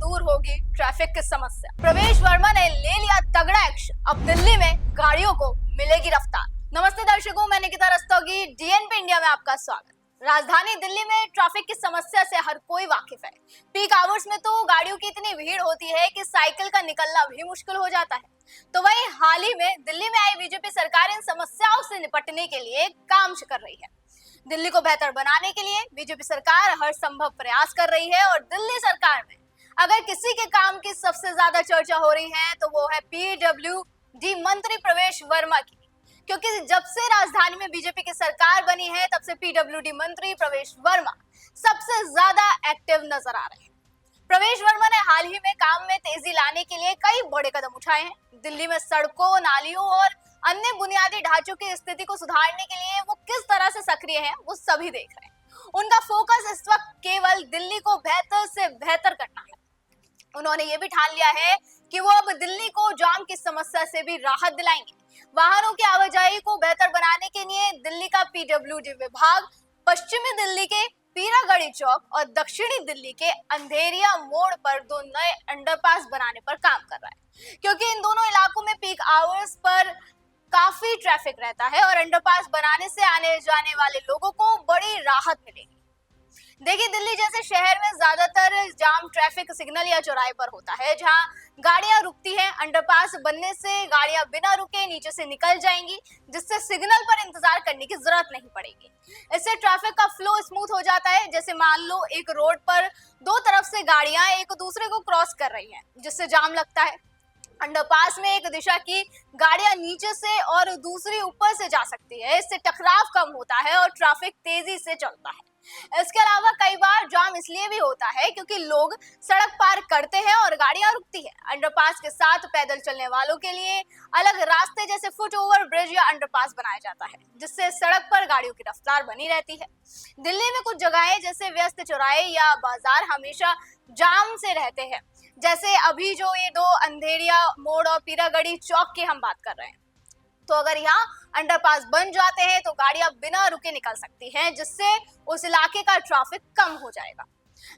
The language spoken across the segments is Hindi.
दूर होगी ट्रैफिक की समस्या। प्रवेश वर्मा ने ले लिया तगड़ा एक्शन, अब दिल्ली में गाड़ियों को मिलेगी रफ्तार। नमस्ते दर्शकों, मैं निकिता रस्तोगी, डीएनपी इंडिया में आपका स्वागत। राजधानी दिल्ली में ट्रैफिक की समस्या से हर कोई वाकिफ है। पीक आवर्स में तो गाड़ियों की इतनी भीड़ होती है कि साइकिल का निकलना भी मुश्किल हो जाता है। तो वहीं हाल ही में दिल्ली में आई बीजेपी सरकार इन समस्याओं से निपटने के लिए काम कर रही है। दिल्ली को बेहतर बनाने के लिए बीजेपी सरकार हर संभव प्रयास कर रही है और दिल्ली सरकार में अगर किसी के काम की सबसे ज्यादा चर्चा हो रही है तो वो है पीडब्ल्यूडी मंत्री प्रवेश वर्मा की, क्योंकि जब से राजधानी में बीजेपी की सरकार बनी है तब से पीडब्ल्यूडी मंत्री प्रवेश वर्मा सबसे ज्यादा एक्टिव नजर आ रहे हैं। प्रवेश वर्मा ने हाल ही में काम में तेजी लाने के लिए कई बड़े कदम उठाए हैं। दिल्ली में सड़कों, नालियों और अन्य बुनियादी ढांचों की स्थिति को सुधारने के लिए वो किस तरह से सक्रिय हैं, वो सभी देख रहे हैं। उनका फोकस इस वक्त केवल दिल्ली को बेहतर से बेहतर करना है। उन्होंने ये भी ठान लिया है कि वो अब दिल्ली को जाम की समस्या से भी राहत दिलाएंगे। वाहनों की आवाजाही को बेहतर बनाने के लिए दिल्ली का पीडब्ल्यूडी विभाग पश्चिमी दिल्ली के पीरागढ़ी चौक और दक्षिणी दिल्ली के अंधेरिया मोड़ पर 2 नए अंडरपास बनाने पर काम कर रहा है, क्योंकि इन दोनों इलाकों में पीक आवर्स पर काफी ट्रैफिक रहता है और अंडरपास बनाने से आने जाने वाले लोगों को बड़ी राहत मिलेगी। देखिए, दिल्ली जैसे शहर में ज्यादातर जाम ट्रैफिक सिग्नल या चौराहे पर होता है, जहां गाड़ियां रुकती हैं। अंडरपास बनने से गाड़ियां बिना रुके नीचे से निकल जाएंगी, जिससे सिग्नल पर इंतजार करने की जरूरत नहीं पड़ेगी। इससे ट्रैफिक का फ्लो स्मूथ हो जाता है। जैसे मान लो एक रोड पर दो तरफ से गाड़ियां एक दूसरे को क्रॉस कर रही हैं, जिससे जाम लगता है। अंडरपास में एक दिशा की गाड़ियां नीचे से और दूसरी ऊपर से जा सकती है। इससे टकराव कम होता है और ट्रैफिक तेजी से चलता है। इसके अलावा कई बार जाम इसलिए भी होता है क्योंकि लोग सड़क पार करते हैं और गाड़ियां रुकती हैं। अंडरपास के साथ पैदल चलने वालों के लिए अलग रास्ते जैसे फुट ओवर ब्रिज या अंडरपास बनाया जाता है, जिससे सड़क पर गाड़ियों की रफ्तार बनी रहती है। दिल्ली में कुछ जगहें जैसे व्यस्त चौराहे या बाजार हमेशा जाम से रहते हैं, जैसे अभी जो ये 2 अंधेरिया मोड़ और पीरागढ़ी चौक की हम बात कर रहे हैं। तो अगर यहाँ अंडरपास बन जाते हैं तो गाड़ियां बिना रुके निकल सकती हैं, जिससे उस इलाके का ट्रैफिक कम हो जाएगा।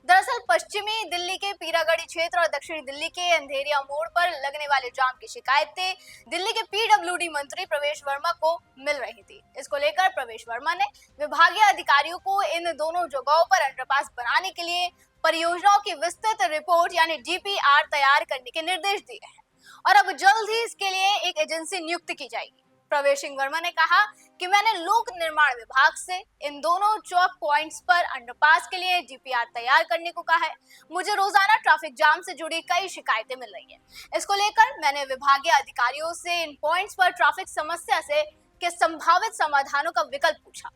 दरअसल पश्चिमी दिल्ली के पीरागढ़ी क्षेत्र और दक्षिणी दिल्ली के अंधेरिया मोड़ पर लगने वाले जाम की शिकायतें दिल्ली के पीडब्ल्यूडी मंत्री प्रवेश वर्मा को मिल रही थी। इसको लेकर प्रवेश वर्मा ने विभागीय अधिकारियों को इन दोनों जगहों पर अंडरपास बनाने के लिए परियोजनाओं की विस्तृत रिपोर्ट यानी डीपीआर तैयार करने के निर्देश दिए हैं और अब जल्द ही इसके लिए एक एजेंसी नियुक्त की जाएगी। प्रवेश सिंह वर्मा ने कहा कि मैंने लोक निर्माण विभाग से इन दोनों चौक पॉइंट्स पर अंडरपास के लिए डीपीआर तैयार करने को कहा है। मुझे रोजाना ट्रैफिक जाम से जुड़ी कई शिकायतें मिल रही हैं। इसको लेकर मैंने विभागीय अधिकारियों से इन पॉइंट्स पर ट्रैफिक समस्या से के संभावित समाधानों का विकल्प पूछा।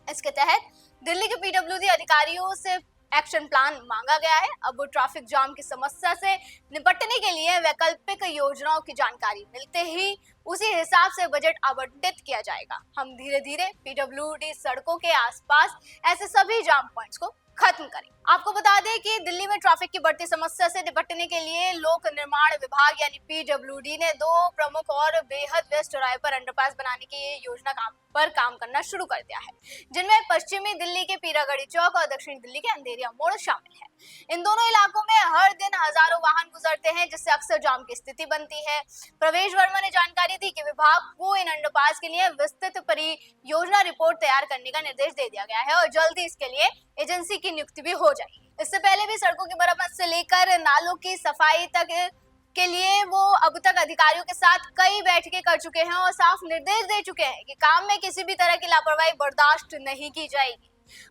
इसके तहत दिल्ली के पीडब्ल्यूडी अधिकारियों से एक्शन प्लान मांगा गया है। अब ट्रैफिक जाम की समस्या से निपटने के लिए वैकल्पिक योजनाओं की जानकारी मिलते ही उसी हिसाब से बजट आवंटित किया जाएगा। हम धीरे धीरे पीडब्ल्यूडी सड़कों के आसपास ऐसे सभी जाम पॉइंट्स को खत्म करें। आपको बता दें कि दिल्ली में ट्रैफिक की बढ़ती समस्या से निपटने के लिए लोक निर्माण विभाग यानी पीडब्ल्यूडी ने 2 प्रमुख और बेहद व्यस्त चौराहे पर अंडरपास बनाने की योजना पर काम करना शुरू कर दिया है, जिनमें पश्चिमी दिल्ली के पीरागढ़ी चौक और दक्षिणी दिल्ली के अंधेरिया मोड़ शामिल है। इन दोनों इलाकों में हर दिन हजारों वाहन गुजरते हैं, जिससे अक्सर जाम की स्थिति बनती है। प्रवेश वर्मा ने जानकारी दी कि विभाग को इन अंडरपास के लिए विस्तृत परियोजना रिपोर्ट तैयार करने का निर्देश दे दिया गया है और जल्द ही इसके लिए एजेंसी की नियुक्ति भी हो जाएगी। इससे पहले भी सड़कों की मरम्मत से लेकर नालों की सफाई तक के लिए वो अब तक अधिकारियों के साथ कई बैठकें कर चुके हैं और साफ निर्देश दे चुके हैं कि काम में किसी भी तरह की लापरवाही बर्दाश्त नहीं की जाएगी।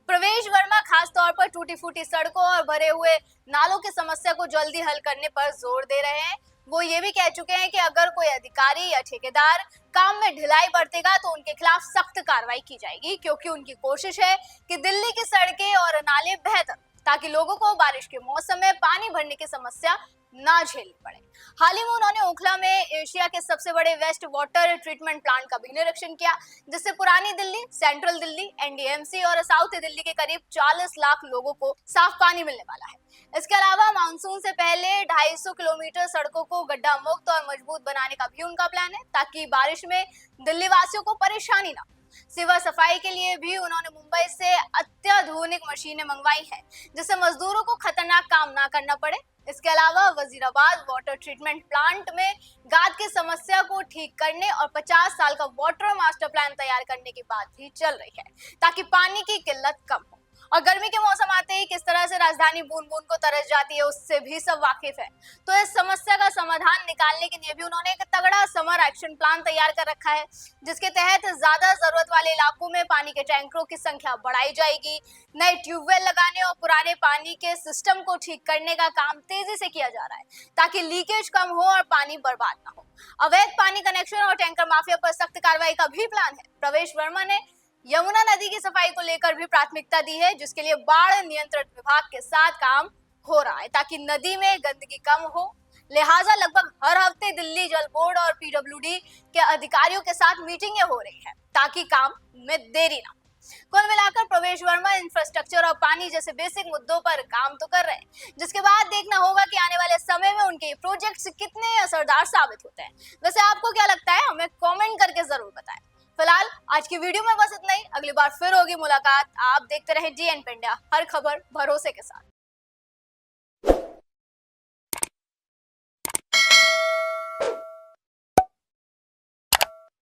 प्रवेश वर्मा खास तौर पर टूटी फूटी सड़कों और भरे हुए नालों की समस्या को जल्दी हल करने पर जोर दे रहे हैं। वो ये भी कह चुके हैं कि अगर कोई अधिकारी या ठेकेदार काम में ढिलाई बरतेगा तो उनके खिलाफ सख्त कार्रवाई की जाएगी, क्योंकि उनकी कोशिश है कि दिल्ली की सड़कें और नाले बेहतर, ताकि लोगों को बारिश के मौसम में पानी भरने की समस्या ना झेलनी पड़े। हाल ही में उन्होंने ओखला में एशिया के सबसे बड़े वेस्ट वाटर ट्रीटमेंट प्लांट का भी निरीक्षण किया, जिससे पुरानी दिल्ली, सेंट्रल दिल्ली, एनडीएमसी और साउथ दिल्ली के करीब 40 लाख लोगों को साफ पानी मिलने वाला है। इसके अलावा मानसून से पहले 250 किलोमीटर सड़कों को गड्ढा मुक्त और मजबूत बनाने का भी उनका प्लान है, ताकि बारिश में दिल्ली वासियों को परेशानी ना हो। सिवा सफाई के लिए भी उन्होंने मुंबई से अत्याधुनिक मशीनें मंगवाई हैं, जिससे मजदूरों को खतरनाक काम ना करना पड़े। इसके अलावा वजीराबाद वाटर ट्रीटमेंट प्लांट में गाद की समस्या को ठीक करने और 50 साल का वाटर मास्टर प्लान तैयार करने की बात भी चल रही है, ताकि पानी की किल्लत कम हो। और गर्मी के मौसम आते ही किस तरह से राजधानी बूंद बूंद को तरस जाती है, उससे भी सब वाकिफ है। तो इस समस्या का समाधान निकालने के लिए भी उन्होंने एक तगड़ा समर एक्शन प्लान तैयार कर रखा है, जिसके तहत ज्यादा जरूरत वाले इलाकों में पानी के टैंकरों की संख्या बढ़ाई जाएगी। नए ट्यूबवेल लगाने और पुराने पानी के सिस्टम को ठीक करने का काम तेजी से किया जा रहा है, ताकि लीकेज कम हो और पानी बर्बाद ना हो। अवैध पानी कनेक्शन और टैंकर माफिया पर सख्त कार्रवाई का भी प्लान है। प्रवेश वर्मा ने यमुना नदी की सफाई को लेकर भी प्राथमिकता दी है, जिसके लिए बाढ़ नियंत्रण विभाग के साथ काम हो रहा है, ताकि नदी में गंदगी कम हो। लिहाजा लगभग हर हफ्ते दिल्ली जल बोर्ड और पीडब्ल्यूडी के अधिकारियों के साथ मीटिंगें हो रही हैं, ताकि काम में देरी ना हो। कुल मिलाकर प्रवेश वर्मा इंफ्रास्ट्रक्चर और पानी जैसे बेसिक मुद्दों पर काम तो कर रहे हैं, जिसके बाद देखना होगा कि आने वाले समय में उनके प्रोजेक्ट्स कितने असरदार साबित होते हैं। वैसे आपको क्या लगता है, हमें कमेंट करके जरूर बताएं। फिलहाल आज की वीडियो में बस इतना ही। अगली बार फिर होगी मुलाकात। आप देखते रहें DNP इंडिया, हर खबर भरोसे के साथ।